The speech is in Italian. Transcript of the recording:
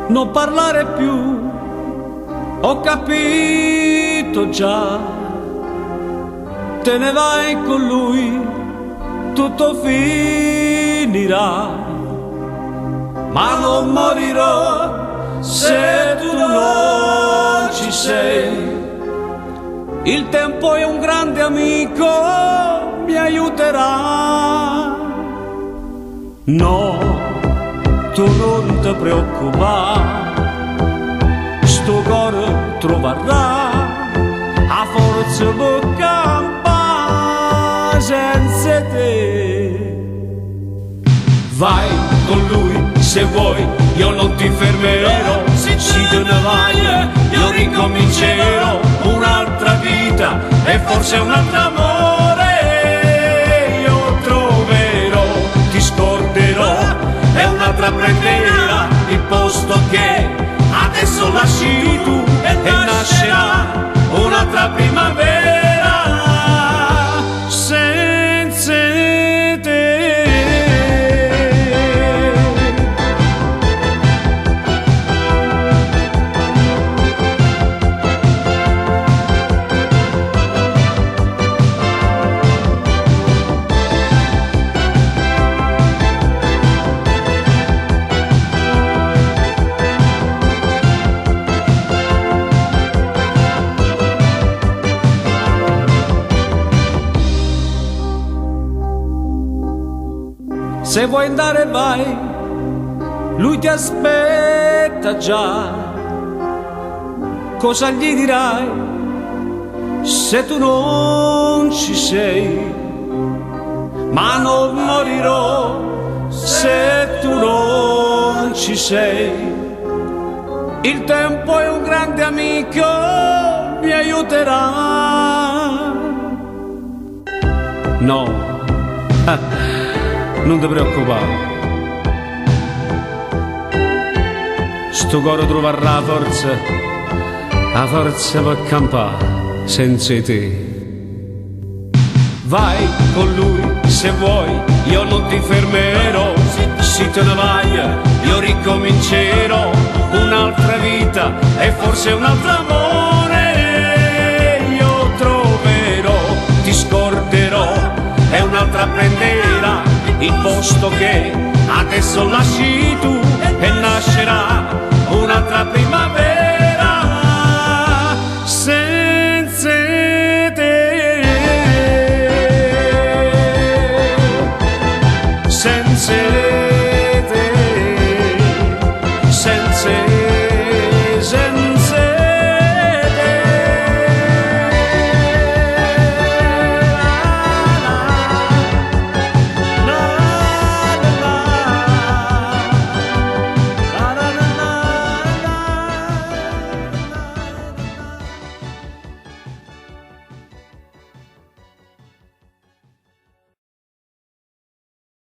non parlare più, ho capito già, te ne vai con lui, tutto finirà, ma non morirò se tu non ci sei. Il tempo è un grande amico, mi aiuterà. No, tu non ti preoccupare, sto cuore troverà a forza per campare senza te. Vai con lui se vuoi, io non ti fermerò. Se te ne vai, io ricomincerò un'altra vita e forse un altro amore io troverò. Ti scorderò e un'altra prenderà il posto che adesso lasci tu, e nascerà un'altra primavera senza te. Se vuoi andare vai, lui ti aspetta già. Cosa gli dirai se tu non ci sei? Ma non morirò se tu non ci sei. Il tempo è un grande amico, mi aiuterà. No. Non ti preoccupare, sto cuore troverà la forza per campare senza te. Vai con lui se vuoi, io non ti fermerò. Se te ne vai, io ricomincerò un'altra vita e forse un altro amore io troverò. Ti scorderò e un'altra prenderà il posto che adesso lasci tu, e nascerà un'altra primavera.